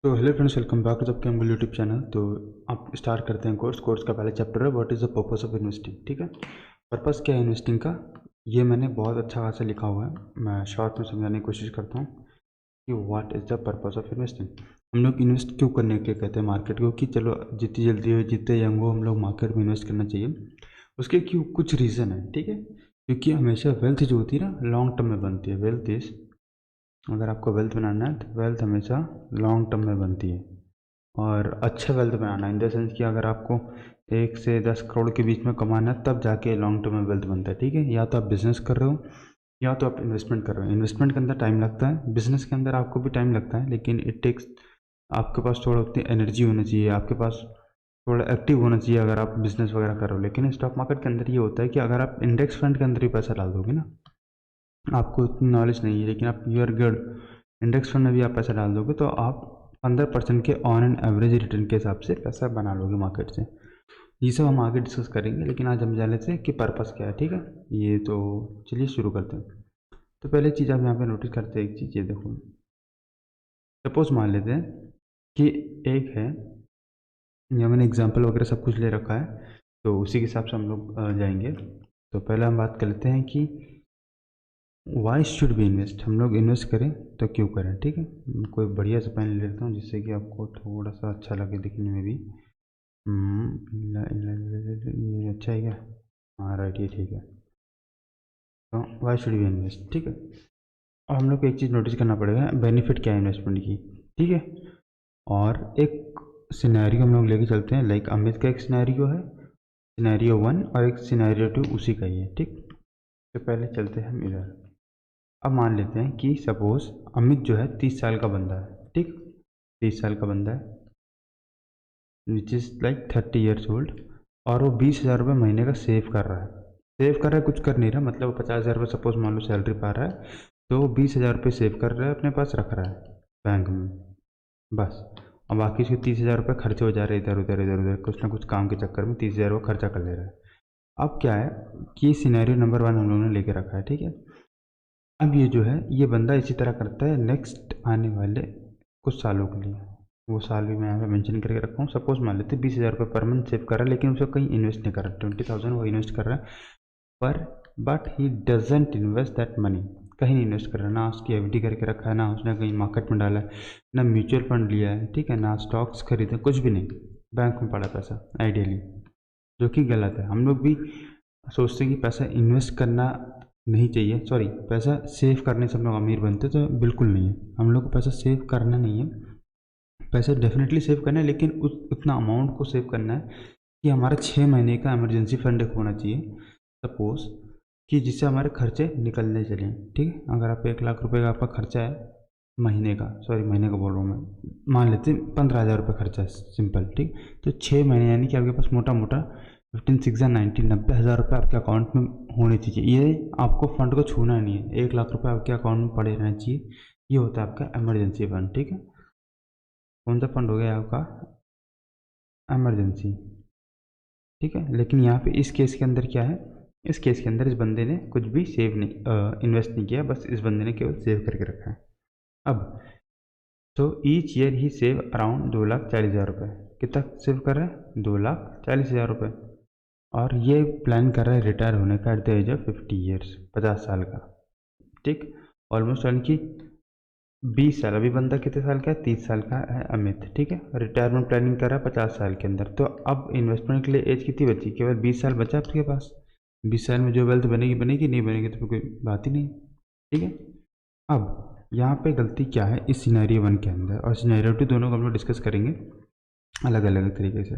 तो hello friends, welcome back to आपके हमको यूट्यूब चैनल। तो आप स्टार्ट करते हैं कोर्स का पहला चैप्टर है what is the purpose of investing. ठीक है, पर्पस क्या है इन्वेस्टिंग का, ये मैंने बहुत अच्छा खासा लिखा हुआ है। मैं शॉर्ट में समझाने की कोशिश करता हूँ कि what is the purpose of investing. हम लोग इन्वेस्ट क्यों करने के कहते हैं मार्केट को, कि चलो जितनी जल्दी हो जितने यंग हो हम लोग मार्केट में इन्वेस्ट करना चाहिए। उसके क्यों कुछ रीज़न है। ठीक है, क्योंकि हमेशा वेल्थ जो होती है ना लॉन्ग टर्म में बनती है। वेल्थ इज़, अगर आपको वेल्थ बनाना है तो वेल्थ हमेशा लॉन्ग टर्म में बनती है। और अच्छा wealth banana in the sense कि अगर आपको 1 से 10 करोड़ के बीच में कमाना है तब जाके लॉन्ग टर्म में वेल्थ बनता है। ठीक है, या तो आप बिजनेस कर रहे हो या तो आप इन्वेस्टमेंट कर रहे हो। इन्वेस्टमेंट के अंदर टाइम लगता है, बिजनेस के अंदर आपको भी टाइम लगता है, लेकिन इट टेक्स, आपके पास थोड़ा उतनी एनर्जी होना चाहिए, आपके पास थोड़ा एक्टिव होना चाहिए अगर आप बिजनेस वगैरह कर रहे हो। लेकिन स्टॉक मार्केट के अंदर ये होता है कि अगर आप इंडेक्स फंड के अंदर ही पैसा डाल दोगे ना, आपको उतनी नॉलेज नहीं है लेकिन आप you are good, index fund में भी आप पैसा डाल दोगे तो आप 15% के ऑन एंड एवरेज रिटर्न के हिसाब से पैसा बना लोगे मार्केट से। ये सब हम आगे डिस्कस करेंगे, लेकिन आज हम जान लेते हैं कि पर्पस क्या है। ठीक है, ये तो चलिए शुरू करते हैं। तो पहले चीज़ आप यहाँ पे नोटिस करते हैं, एक चीज़ ये देखो, सपोज मान लेते हैं कि एक है, यहाँ मैंने एग्जाम्पल वगैरह सब कुछ ले रखा है तो उसी के हिसाब से हम लोग जाएंगे। तो पहले हम बात कर लेते हैं कि वाई शुड बी इन्वेस्ट, हम लोग इन्वेस्ट करें तो क्यों करें। ठीक है, कोई बढ़िया सा पेन ले लेता हूँ जिससे कि आपको थोड़ा सा अच्छा लगे दिखने में भी। ये अच्छा है क्या? हाँ राइट, ये ठीक है। तो वाई शुड बी इन्वेस्ट, ठीक है। और हम लोग को एक चीज़ नोटिस करना पड़ेगा, बेनिफिट क्या है इन्वेस्टमेंट की। ठीक है, और एक सिनेरियो हम लोग लेके चलते हैं, लाइक अमित का एक सिनेरियो है, सिनेरियो 1, और एक सिनेरियो 2 उसी का ही है। ठीक, तो पहले चलते हैं हम इधर। अब मान लेते हैं कि सपोज अमित जो है 30 साल का बंदा है। ठीक, 30 साल का बंदा है, विच इज़ लाइक 30 ईयर्स ओल्ड, और वो 20,000 रुपये महीने का सेव कर रहा है। सेव कर रहा है, कुछ कर नहीं रहा, मतलब वो 50,000 रुपये सपोज मान लो सैलरी पा रहा है, तो वो 20,000 रुपये सेव कर रहा है, अपने पास रख रहा है बैंक में, बस। और बाकी उसके 30,000 रुपये खर्चे हो जा रहे हैं इधर उधर इधर उधर, कुछ ना कुछ काम के चक्कर में 30,000 वो खर्चा कर ले रहा है। अब क्या है कि सिनेरियो नंबर 1 हम लोगों ने लेके रखा है। ठीक है, अब ये जो है ये बंदा इसी तरह करता है नेक्स्ट आने वाले कुछ सालों के लिए। वो साल भी मैं यहाँ पे मेंशन करके रखा हूँ। सपोज मान लेते 20,000 रुपये पर मंथ सेव कर रहा है, लेकिन उसे कहीं इन्वेस्ट नहीं कर रहा। 20,000 वो इन्वेस्ट कर रहा है, पर but he doesn't invest that money, कहीं नहीं इन्वेस्ट कर रहा है, ना उसकी एफडी करके रखा है, ना उसने कहीं मार्केट में डाला है, ना म्यूचुअल फंड लिया है। ठीक है, ना स्टॉक्स खरीदे, कुछ भी नहीं, बैंक में पड़ा पैसा आइडियली, जो कि गलत है। हम लोग भी सोचते हैं कि पैसा इन्वेस्ट करना नहीं चाहिए, सॉरी पैसा सेव करने से हम लोग अमीर बनते, तो बिल्कुल नहीं है। हम लोग को पैसा सेव करना नहीं है, पैसा डेफिनेटली सेव करना है, लेकिन उतना अमाउंट को सेव करना है कि हमारा 6 महीने का इमरजेंसी फंड एक होना चाहिए। सपोज कि जिससे हमारे खर्चे निकलने चलें। ठीक है, अगर आप 1 लाख रुपए का आपका खर्चा है महीने का, सॉरी महीने का बोल रहा हूँ मैं, मान लेते हैं 15,000 रुपये खर्चा है सिंपल। ठीक, तो 6 महीने यानी कि आपके पास मोटा मोटा 15 6 19 90,000 रुपये आपके अकाउंट में होने चाहिए। ये आपको फंड को छूना नहीं है, 1 लाख रुपये आपके अकाउंट में पड़े रहना चाहिए। ये होता है आपका इमरजेंसी फंड। ठीक है, कौन सा फंड हो गया आपका? इमरजेंसी। ठीक है, लेकिन यहाँ पे इस केस के अंदर क्या है, इस केस के अंदर इस बंदे ने कुछ भी सेव नहीं इन्वेस्ट नहीं किया, बस इस बंदे ने केवल सेव करके रखा है। अब तो ईच ईयर ही सेव अराउंड 2,40,000 रुपये। कितना सेव कर रहे हैं? 2,40,000 रुपये। और ये प्लान कर रहा है रिटायर होने का at the age of 50 years, 50 साल का। ठीक, ऑलमोस्ट यानी कि 20 साल। अभी बंदा कितने साल का है? 30 साल का है अमित। ठीक है, रिटायरमेंट प्लानिंग कर रहा है 50 साल के अंदर। तो अब इन्वेस्टमेंट के लिए एज कितनी बची? केवल 20 साल बचा आपके पास। 20 साल में जो वेल्थ बनेगी बनेगी, नहीं बनेगी तो कोई बात ही नहीं। ठीक है, अब यहाँ पे गलती क्या है इस सिनेरियो 1 के अंदर और सिनेरियो 2, दोनों को हम लोग डिस्कस करेंगे अलग अलग तरीके से।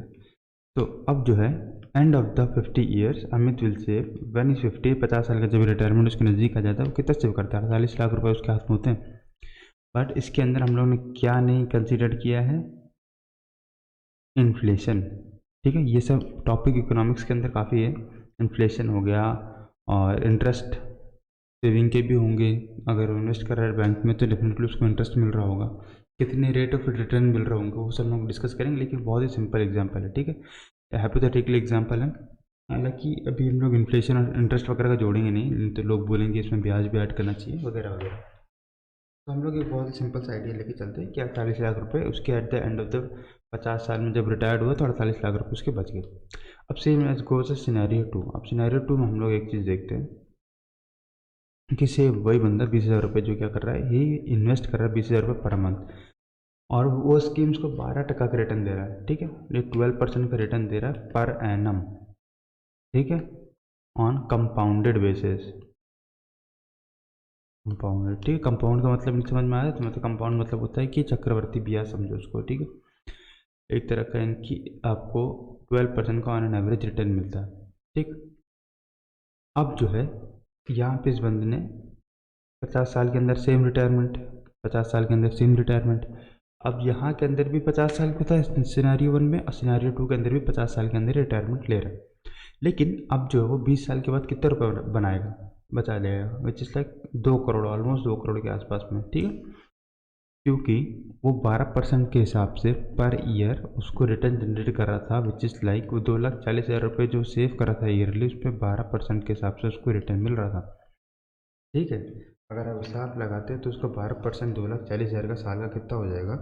तो अब जो है end of the 50 years Amit will save when is 50, 50 साल का जब रिटायरमेंट उसके नज़दीक आ जाता है, वो कितना सेव करता है? 48 लाख रुपए उसके हाथ में होते हैं। बट इसके अंदर हम लोग ने क्या नहीं कंसिडर किया है? इन्फ्लेशन। ठीक है, ये सब टॉपिक इकोनॉमिक्स के अंदर काफ़ी है। इन्फ्लेशन हो गया, और इंटरेस्ट सेविंग के भी होंगे। अगर इन्वेस्ट कर रहा है बैंक में तो डेफिनेटली उसको इंटरेस्ट मिल रहा होगा, कितने रेट ऑफ रिटर्न मिल रहा होंगे, वो सब लोग डिस्कस करेंगे। लेकिन बहुत ही सिंपल एग्जांपल है। ठीक है, हाइपोथेटिकल एग्जांपल है। हालांकि अभी हम लोग इन्फ्लेशन और इंटरेस्ट वगैरह का जोड़ेंगे नहीं, तो लोग बोलेंगे इसमें ब्याज भी ऐड करना चाहिए वगैरह वगैरह। तो हम लोग एक बहुत ही सिंपल सा आइडिया लेके चलते हैं कि 48 लाख रुपए उसके eight the end of the 50 साल में जब रिटायर्ड हुआ तो 48 लाख रुपए उसके बच गए। अब same as goes scenario two. अब सिनेरियो टू में हम लोग एक चीज़ देखते हैं कि सेम वही बंदा 20,000 रुपये जो क्या कर रहा है, ये इन्वेस्ट कर रहा है 20,000 रुपये पर मंथ, और वो स्कीम्स को 12% का रिटर्न दे रहा है। ठीक है, ये 12% का रिटर्न दे रहा है पर एनम। ठीक है, ऑन कंपाउंडेड बेसिस। कंपाउंड, ठीक है, कंपाउंड का मतलब नहीं समझ में आया तो मतलब कंपाउंड मतलब होता है कि चक्रवर्ती ब्याज समझो उसको। ठीक है, एक तरह का इनकी आपको 12% का ऑन एन एवरेज रिटर्न मिलता है। ठीक, अब जो है यहाँ पे इस बंदे ने 50 साल के अंदर सेम रिटायरमेंट, 50 साल के अंदर सेम रिटायरमेंट। अब यहाँ के अंदर भी 50 साल का था सिनारियो वन में, और सिनारियो टू के अंदर भी 50 साल के अंदर रिटायरमेंट ले रहा है। लेकिन अब जो है वो 20 साल के बाद कितने रुपये बनाएगा, बचा लेगा, विच is like 2 crore, almost 2 crore के आसपास में। ठीक है, क्योंकि वो 12% के हिसाब से पर ईयर उसको रिटर्न जनरेट कर रहा था, विच इज़ लाइक वो 2,40,000 रुपये जो सेव करा था ईयरली, उस पर 12% के हिसाब से उसको रिटर्न मिल रहा था। ठीक है, अगर आप हिसाब लगाते हैं तो उसका 12%, 2,40,000 का साल का कितना हो जाएगा,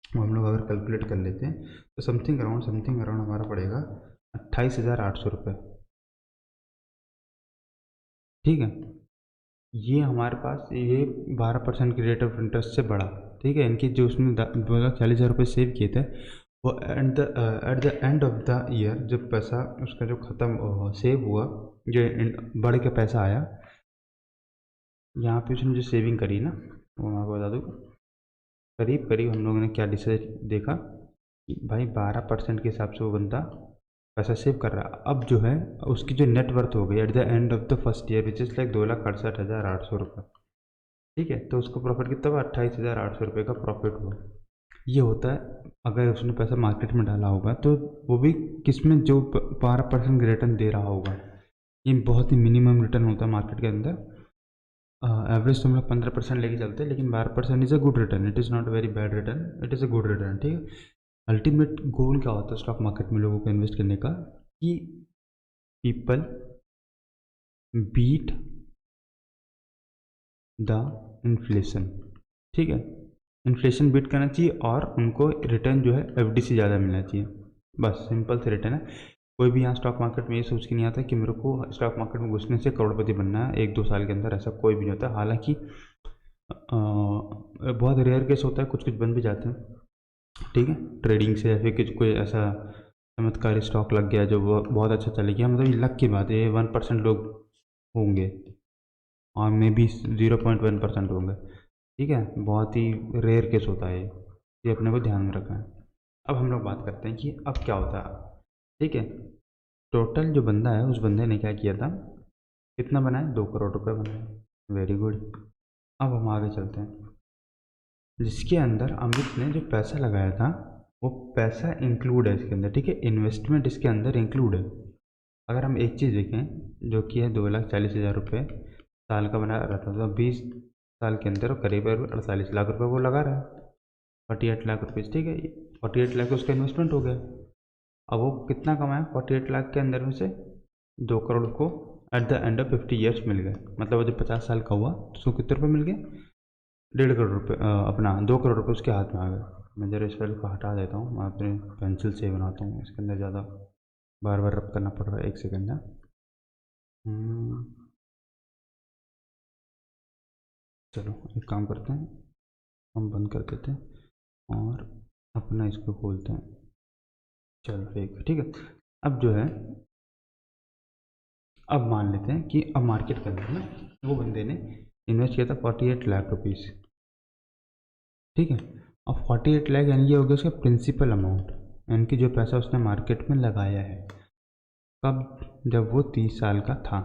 वो हम लोग अगर कैलकुलेट कर लेते हैं तो समथिंग अराउंड हमारा पड़ेगा 28,800 रुपये। ठीक है, ये हमारे पास ये 12% की रेट ऑफ इंटरेस्ट से बढ़ा। ठीक है, इनकी जो उसने 2,40,000 रुपये सेव किए थे, वो eight the end of the year जब पैसा उसका जो ख़त्म सेव हुआ, जो बढ़ के पैसा आया, यहाँ पे उसने जो सेविंग करी ना, वो मैं आपको बता दूँ, करीब करीब हम लोगों ने क्या डिसाइड देखा कि भाई 12% के हिसाब से वो बंदा पैसा सेव कर रहा है। अब जो है उसकी जो नेटवर्थ हो गई eight the end of the first year, which is like 2,68,800 रुपये। ठीक है, तो उसका प्रॉफिट कितना हुआ, 28,800 रुपये का प्रॉफिट हुआ। ये होता है अगर उसने पैसा मार्केट में डाला होगा, तो वो भी किसमें, जो 12% रिटर्न दे रहा होगा। ये बहुत ही मिनिमम रिटर्न होता है मार्केट के अंदर। एवरेज तो हम लोग 15% लेके चलते हैं, लेकिन 12% is a good return, it is not very bad return, it is a good return. ठीक है, अल्टीमेट गोल क्या होता है स्टॉक मार्केट में लोगों को इन्वेस्ट करने का, कि पीपल बीट द इन्फ्लेशन। ठीक है, इन्फ्लेशन बीट करना चाहिए और उनको रिटर्न जो है एफडी से ज़्यादा मिलना चाहिए। बस सिंपल से रिटर्न है। कोई भी यहाँ स्टॉक मार्केट में ये सोच के नहीं आता कि मेरे को स्टॉक मार्केट में घुसने से करोड़पति बनना है 1-2 साल के अंदर, ऐसा कोई भी नहीं होता। हालांकि बहुत रेयर केस होता है, कुछ कुछ बन भी जाते हैं। ठीक है, ट्रेडिंग से या फिर कुछ कोई ऐसा चमत्कारी स्टॉक लग गया जो बहुत अच्छा चले गया, मतलब ये लक की बात है, 1% लोग होंगे और मे बी 0.1% होंगे। ठीक है, बहुत ही रेयर केस होता है ये अपने को ध्यान में रखना है। अब हम लोग बात करते हैं कि अब क्या होता है। ठीक है, टोटल जो बंदा है उस बंदे ने क्या किया था, कितना बनाया, 2 करोड़ रुपये बनाए। Very good. अब हम आगे चलते हैं, जिसके अंदर अमित ने जो पैसा लगाया था वो पैसा इंक्लूड है इसके अंदर। ठीक है, इन्वेस्टमेंट इसके अंदर इंक्लूड है। अगर हम एक चीज़ देखें जो कि है 2,40,000 रुपये साल का बना रहा था, तो 20 साल के अंदर करीब 48 लाख रुपये वो लगा रहा है, 48 लाख रुपये। ठीक है, 48 लाख उसका इन्वेस्टमेंट हो गया। अब वो कितना कमाया 48 लाख के अंदर में से, 2 करोड़ को at the end of 50 years मिल गए। मतलब वो जब 50 साल का हुआ तो उसको कितने रुपये मिल गए, 1.5 करोड़ रुपये, अपना 2 करोड़ रुपये उसके हाथ में आ गए। मैं जरा इस फाइल को हटा देता हूँ, मैं अपने पेंसिल से बनाता हूँ, इसके अंदर ज़्यादा बार बार रब करना पड़ रहा है। एक सेकेंड है। चलो एक काम करते हैं, हम बंद कर देते हैं और अपना इसको खोलते हैं। चलो ठीक है, ठीक है। अब जो है, अब मान लेते हैं कि अब मार्केट के अंदर ना वो बंदे ने इन्वेस्ट किया था 48 लाख रुपीज़। ठीक है, अब 48 लाख यानी ये हो गया उसका प्रिंसिपल अमाउंट, यानी कि जो पैसा उसने मार्केट में लगाया है। कब, जब वो 30 साल का था,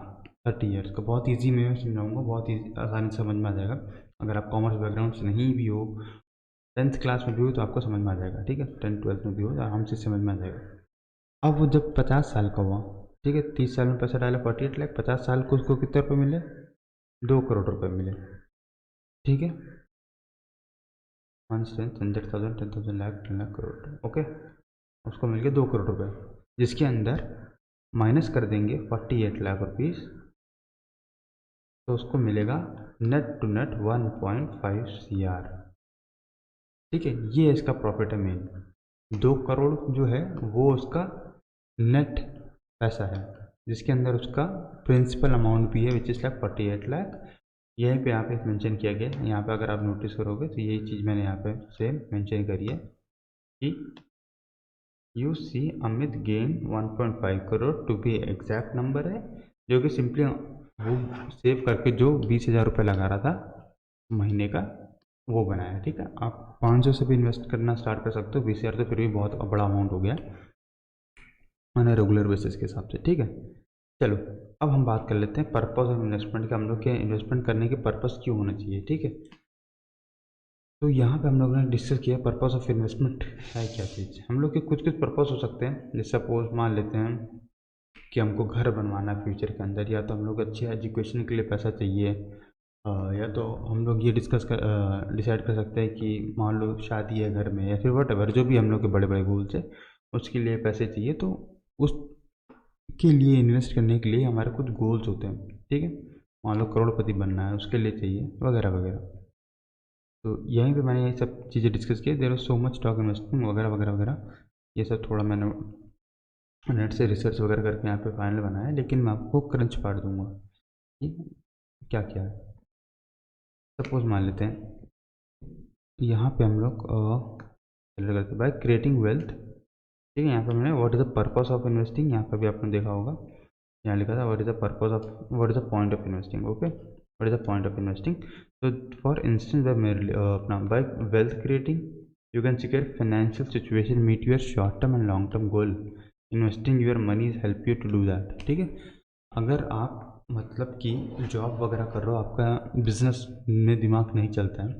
30 ईयर्स का। बहुत ईजी में समझाऊंगा, बहुत ईजी, आसानी से समझ में आ जाएगा। अगर आप कॉमर्स बैकग्राउंड से नहीं भी हो, 10th क्लास में भी हो, तो आपको समझ में आ जाएगा। ठीक है, 10th 12th में भी हो तो आराम से समझ में आ जाएगा। अब वो जब 50 साल का हुआ, ठीक है, 30 साल में पैसा डाला 48 लाख, 50 साल को उसको कितने रुपये मिले, 2 करोड़ रुपये मिले। ठीक है, 100,000, 10,000 लाख, 10 लाख, करोड़। ओके, उसको मिल गया 2 करोड़ रुपये, जिसके अंदर माइनस कर देंगे 48 लाख रुपीज़ तो उसको मिलेगा नेट टू नेट 1.5 CR। ठीक है, ये इसका प्रॉफिट है मेन। 2 करोड़ जो है वो उसका नेट पैसा है, जिसके अंदर उसका प्रिंसिपल अमाउंट भी है विच इज़ लाइक 48 लाख। यहीं पे यहाँ पे मेंशन किया गया है। यहाँ पे अगर आप नोटिस करोगे तो यही चीज़ मैंने यहाँ पे से मेंशन करी है कि you see Amit gain 1.5 crore to be exact number है, जो कि सिंपली वो सेव करके जो 20,000 रुपये लगा रहा था महीने का वो बनाया। ठीक है, आप 500 से भी इन्वेस्ट करना स्टार्ट कर सकते हो। 20,000 तो फिर भी बहुत बड़ा अमाउंट हो गया मैंने रेगुलर बेसिस के हिसाब से। ठीक है, चलो अब हम बात कर लेते हैं पर्पस ऑफ इन्वेस्टमेंट का, हम लोग के इन्वेस्टमेंट करने के पर्पस क्यों होना चाहिए। ठीक है, तो यहाँ पे हम लोगों ने डिस्कस किया पर्पस ऑफ इन्वेस्टमेंट है क्या चीज़। हम लोग के कुछ कुछ पर्पस हो सकते हैं, जैसे सपोज मान लेते हैं कि हमको घर बनवाना है फ्यूचर के अंदर, या तो हम लोग अच्छे एजुकेशन के लिए पैसा चाहिए, या तो हम लोग ये डिसाइड कर सकते हैं कि मान लो शादी है घर में, या फिर वट जो भी हम लोग के बड़े बड़े गोल्स है उसके लिए पैसे चाहिए, तो उसके लिए इन्वेस्ट करने के लिए हमारे कुछ गोल्स होते हैं। ठीक है, मान लो करोड़पति बनना है उसके लिए चाहिए वगैरह वगैरह। तो यहीं पे मैंने ये सब चीज़ें डिस्कस की। There are so much stock investing वगैरह वगैरह वगैरह, ये सब थोड़ा मैंने नेट से रिसर्च वगैरह करके यहाँ पे फाइनल बनाया है, लेकिन मैं आपको क्रंच पार्ट दूंगा कि क्या क्या है। सपोज मान लेते हैं यहाँ पे हम लोग करते बाय क्रिएटिंग वेल्थ। ठीक है, यहाँ पे मैंने what is the purpose of investing, यहाँ पे भी आपने देखा होगा यहाँ लिखा था what is the purpose of what is the point of investing. Okay, what is the point of investing. तो फॉर इंस्टेंस बाय अपना by wealth creating you can secure financial situation meet your short term and long term goal, investing your money is help you to do that. ठीक है, अगर आप मतलब कि job वगैरह कर रहे हो, आपका बिजनेस में दिमाग नहीं चलता है,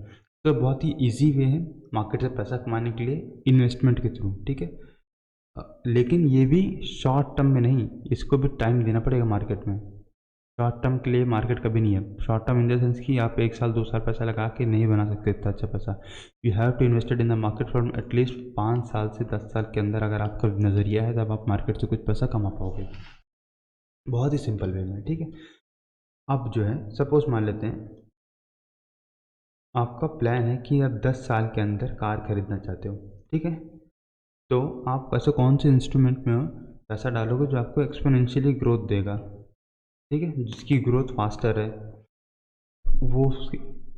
तो बहुत ही ईजी वे है मार्केट से पैसा कमाने के लिए इन्वेस्टमेंट के थ्रू। ठीक है, लेकिन ये भी शॉर्ट टर्म में नहीं, इसको भी टाइम देना पड़ेगा मार्केट में। शॉर्ट टर्म के लिए मार्केट कभी नहीं है। Short term in the sense कि आप 1 साल 2 साल पैसा लगा के नहीं बना सकते इतना अच्छा पैसा। You have too invested in the market for at least 5 साल से 10 साल के अंदर अगर आपका नज़रिया है तब आप मार्केट से कुछ पैसा कमा पाओगे, बहुत ही सिंपल वे में। ठीक है, अब जो है सपोज मान लेते हैं आपका प्लान है कि आप 10 साल के अंदर कार खरीदना चाहते हो। ठीक है, तो आप ऐसे कौन से इंस्ट्रूमेंट में पैसा डालोगे जो आपको एक्सपोनेंशियली ग्रोथ देगा। ठीक है, जिसकी ग्रोथ फास्टर है, वो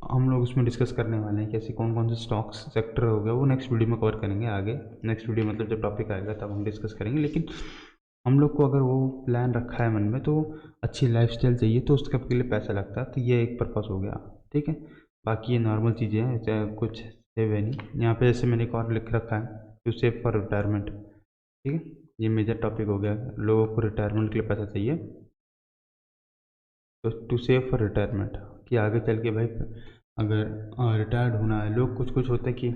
हम लोग उसमें डिस्कस करने वाले हैं। कैसे कौन कौन से स्टॉक्स सेक्टर हो गया वो नेक्स्ट वीडियो में कवर करेंगे आगे। नेक्स्ट वीडियो मतलब जब टॉपिक आएगा तब हम डिस्कस करेंगे। लेकिन हम लोग को अगर वो प्लान रखा है मन में तो अच्छी लाइफस्टाइल चाहिए, तो उसके लिए पैसा लगता है, तो ये एक पर्पस हो गया। ठीक है, बाकी ये नॉर्मल चीज़ें हैं, चाहे कुछ सेव है नहीं। यहाँ पे जैसे मैंने एक और लिख रखा है टू सेव फॉर रिटायरमेंट। ठीक है, ये मेजर टॉपिक हो गया, लोगों को रिटायरमेंट के लिए पैसा चाहिए, तो टू सेव फॉर रिटायरमेंट कि आगे चल के भाई अगर रिटायर्ड होना है, लोग कुछ कुछ होते हैं कि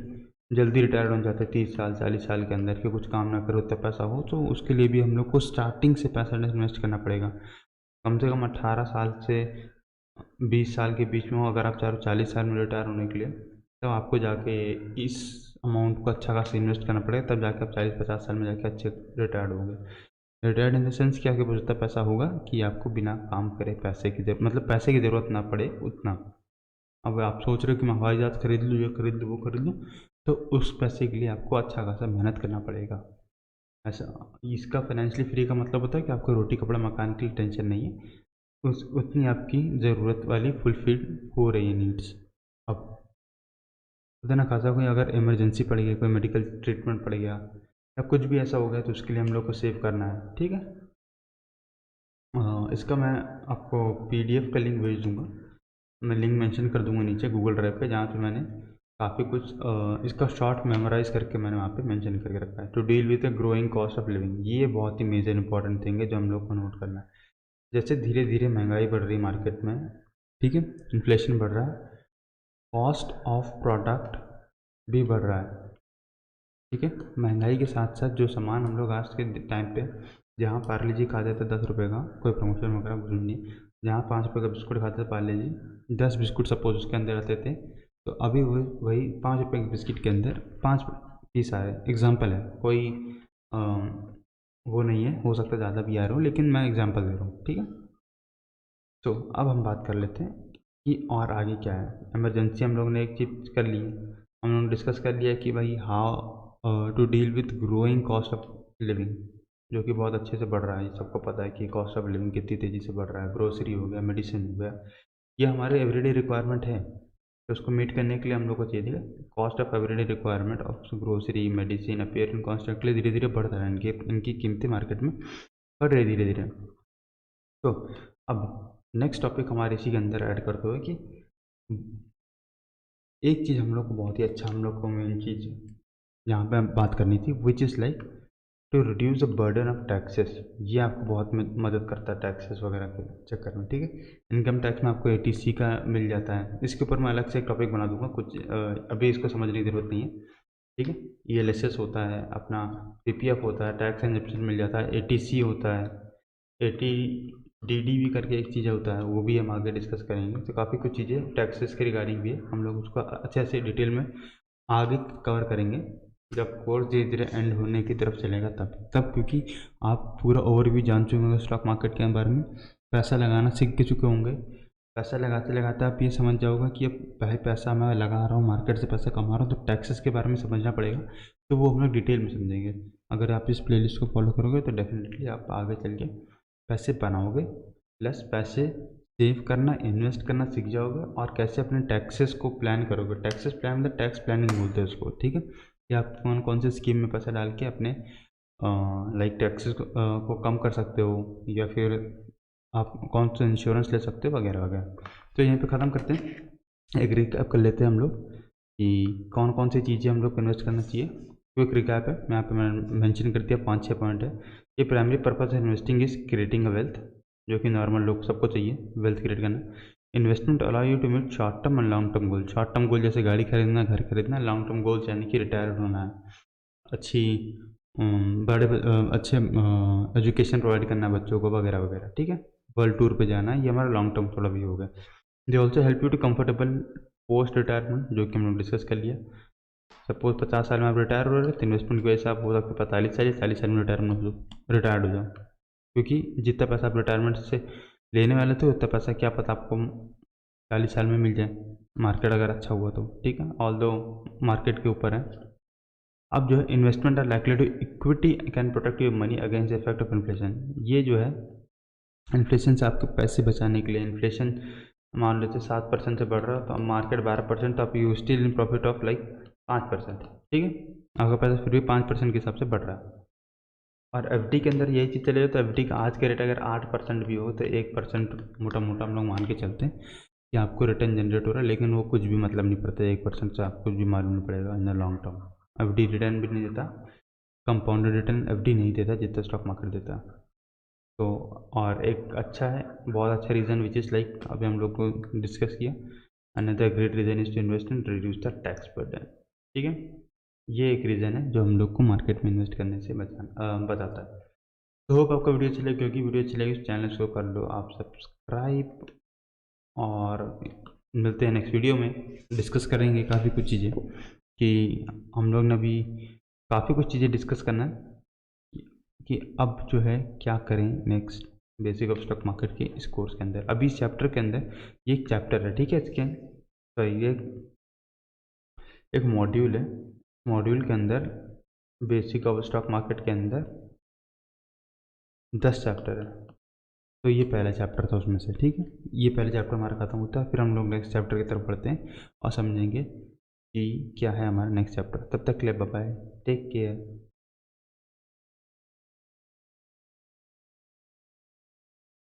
जल्दी रिटायर्ड हो जाते हैं 30 साल 40 साल के अंदर, कि कुछ काम ना करो उतना पैसा हो, तो उसके लिए भी हम लोग को स्टार्टिंग से पैसा इन्वेस्ट करना पड़ेगा। कम से कम 18 साल से 20 साल के बीच में हो, अगर आप चाहो 40 साल में रिटायर होने के लिए, तब आपको जाके इस अमाउंट को अच्छा खासा इन्वेस्ट करना पड़ेगा, तब जाके आप 40-50 साल में जाके अच्छे रिटायर्ड होंगे। रिटायर्ड इन द सेंस कि आपके पास उतना पैसा होगा कि आपको बिना काम करे पैसे की मतलब पैसे की ज़रूरत ना पड़े उतना। अब आप सोच रहे हो कि मैं हवाई जहाज़ खरीद लूँ, ये खरीद लूँ, वो खरीद लूँ, तो उस पैसे के लिए आपको अच्छा खासा मेहनत करना पड़ेगा। ऐसा इसका फाइनेंशियली फ्री का मतलब होता है कि आपको रोटी कपड़ा मकान की टेंशन नहीं है, उस उतनी आपकी ज़रूरत वाली फुलफिल हो रही है नीड्स। अब खुदा ना खासा कोई अगर इमरजेंसी पड़ गई, कोई मेडिकल ट्रीटमेंट पड़ गया, या कुछ भी ऐसा हो गया, तो उसके लिए हम लोग को सेव करना है। ठीक है, इसका मैं आपको पीडीएफ का लिंक भेज दूंगा, मैं लिंक मेंशन कर दूंगा नीचे गूगल ड्राइव पे, जहाँ पे मैंने काफ़ी कुछ इसका शॉर्ट मेमोराइज करके मैंने वहाँ पे मेंशन करके रखा है। To deal with the growing cost of living, ये बहुत ही मेजर इंपॉर्टेंट थिंग है जो हम लोग को नोट करना है। जैसे धीरे धीरे महंगाई बढ़ रही है मार्केट में, ठीक है, इन्फ्लेशन बढ़ रहा है, कॉस्ट ऑफ प्रोडक्ट भी बढ़ रहा है। ठीक है, महंगाई के साथ साथ जो सामान हम लोग आज के टाइम पे, जहाँ पार्ले जी खाते थे 10 रुपये का, कोई प्रमोशन वगैरह कुछ नहीं, जहाँ 5 रुपये का बिस्कुट खाते थे पार्ले जी, 10 बिस्कुट सपोज उसके अंदर आते थे, तो अभी वही 5 रुपये के बिस्किट के अंदर 5 पीस आ रहे। एग्जाम्पल है, कोई वो नहीं है, हो सकता है ज़्यादा भी आ रहा हो, लेकिन मैं एग्जाम्पल दे रहा हूँ। ठीक है, तो अब हम बात कर लेते हैं कि और आगे क्या है। इमरजेंसी हम लोग ने एक चीज़ कर ली है, हम लोग ने डिस्कस कर लिया कि भाई how to deal with growing cost of living, जो कि बहुत अच्छे से बढ़ रहा है। सबको पता है कि कॉस्ट ऑफ लिविंग कितनी तेज़ी से बढ़ रहा है। ग्रोसरी हो गया, मेडिसिन हो गया, ये हमारे एवरीडे रिक्वायरमेंट है। तो उसको मीट करने के लिए हम लोग को चाहिए cost of everyday requirement of grocery medicine appear in constantly धीरे धीरे बढ़ रहा है। इनकी कीमतें मार्केट में बढ़ रही धीरे धीरे। तो अब नेक्स्ट टॉपिक हमारे इसी के अंदर ऐड करते हुए कि एक चीज़ हम लोग को बहुत ही अच्छा, हम लोग को मेन चीज़ यहाँ पे बात करनी थी, which is like to reduce the burden of taxes. ये आपको बहुत मदद करता है टैक्सेस वगैरह के चक्कर में, ठीक है। इनकम टैक्स में आपको एटीसी का मिल जाता है। इसके ऊपर मैं अलग से एक टॉपिक बना दूंगा कुछ, अभी इसको समझने की ज़रूरत नहीं है, ठीक है। ईएलएसएस होता है अपना, पीपीएफ होता है, टैक्स एग्जेम्पशन मिल जाता है, एटीसी होता है, एटी डीडी भी करके एक चीज़ होता है, वो भी हम आगे डिस्कस करेंगे। तो काफ़ी कुछ चीज़ें टैक्सेस के रिगार्डिंग भी है, हम लोग उसको अच्छे से डिटेल में आगे कवर करेंगे जब कोर्स धीरे धीरे एंड होने की तरफ चलेगा तब क्योंकि आप पूरा ओवरव्यू जान चुके होंगे स्टॉक मार्केट के बारे में, पैसा लगाना सीख के चुके होंगे। पैसा लगाते लगाते आप ये समझ जाओगे कि अब भाई पैसा मैं लगा रहा हूँ, मार्केट से पैसा कमा रहा हूँ, तो टैक्सेस के बारे में समझना पड़ेगा। तो वो हम लोग डिटेल में समझेंगे। अगर आप इस प्लेलिस्ट को फॉलो करोगे तो डेफिनेटली आप आगे चल के पैसे बनाओगे, प्लस पैसे सेव करना, इन्वेस्ट करना सीख जाओगे, और कैसे अपने टैक्सेस को प्लान करोगे। टैक्सेस प्लान मतलब टैक्स प्लानिंग बोलते हैं उसको, ठीक है। कि आप कौन कौन से स्कीम में पैसा डाल के अपने लाइक टैक्सेस को कम कर सकते हो, या फिर आप कौन सा इंश्योरेंस ले सकते हो वगैरह वगैरह। तो यहीं पे ख़त्म करते हैं। एक रिकैप कर लेते हैं हम लोग कि कौन कौन सी चीज़ें हम लोग को इन्वेस्ट करना चाहिए। क्विक रिकैप है, मैं यहाँ पे मेंशन कर दिया 5-6 पॉइंट है। ये प्राइमरी पर्पस है investing is creating a wealth, जो कि नॉर्मल लोग सबको चाहिए वेल्थ क्रिएट करना। Investment allow you to meet short term and long term goal. Short term goal जैसे गाड़ी खरीदना, घर खरीदना। लॉन्ग टर्म गोल्स यानी कि रिटायर होना है, अच्छी बड़े अच्छे एजुकेशन प्रोवाइड करना है बच्चों को वगैरह वगैरह, ठीक है। वर्ल्ड टूर पे जाना है, ये हमारा लॉन्ग टर्म थोड़ा भी हो गया। They also help you to comfortable post retirement, जो कि हम लोग डिस्कस कर लिया। सपोज 50 साल में आप रिटायर हो रहे हैं, तो इन्वेस्टमेंट की वजह से आप हो सकते 45 साल या 40 साल में रिटायर्ड हो जाओ, क्योंकि जितना पैसा आप रिटायरमेंट से लेने वाले थे उतना पैसा क्या पता आपको 40 साल में मिल जाए, मार्केट अगर अच्छा हुआ तो, ठीक है। ऑल दो मार्केट के ऊपर है। अब जो है investment are likely to equity can protect your money against effect of inflation. ये जो है इन्फ्लेशन से आपके पैसे बचाने के लिए, इन्फ्लेशन मान लेते 7% से बढ़ रहा है तो मार्केट 12%, तो आप you still in profit of like 5%, ठीक है। आपका पैसा फिर भी 5% के हिसाब से बढ़ रहा है। और एफडी के अंदर यही चीज़ चलेगा, तो एफडी का आज के रेट अगर 8% भी हो तो 1% मोटा मोटा हम लोग मान के चलते हैं कि आपको रिटर्न जनरेट हो रहा है, लेकिन वो कुछ भी मतलब नहीं पड़ता। 1% से आपको कुछ भी मालूम नहीं पड़ेगा in the long term. FD return भी नहीं देता, कंपाउंडेड रिटर्न एफडी नहीं देता जितना स्टॉक मार्केट देता। तो और एक अच्छा है, बहुत अच्छा रीज़न विच इज़ लाइक अभी हम लोग को डिस्कस किया, another great reason is to invest in reduce the tax burden, ठीक है। ये एक रीज़न है जो हम लोग को मार्केट में इन्वेस्ट करने से बताता है। तो होप आपका वीडियो अच्छी लगी, क्योंकि वीडियो अच्छी लगी तो चैनल को कर लो आप सब्सक्राइब, और मिलते हैं नेक्स्ट वीडियो में। डिस्कस करेंगे काफ़ी कुछ चीज़ें, कि हम लोग ने अभी काफ़ी कुछ चीज़ें डिस्कस करना है कि अब जो है क्या करें next basic of stock market के इस कोर्स के अंदर। अभी इस चैप्टर के अंदर ये एक चैप्टर है, ठीक है। इसके तो ये एक मॉड्यूल है, मॉड्यूल के अंदर बेसिक ऑफ स्टॉक मार्केट के अंदर 10 चैप्टर है। तो ये पहला चैप्टर था उसमें से, ठीक है। ये पहला चैप्टर हमारा खत्म होता है, फिर हम लोग नेक्स्ट चैप्टर की तरफ बढ़ते हैं और समझेंगे कि क्या है हमारा नेक्स्ट चैप्टर। तब तक के लिए बाय बाय, टेक केयर।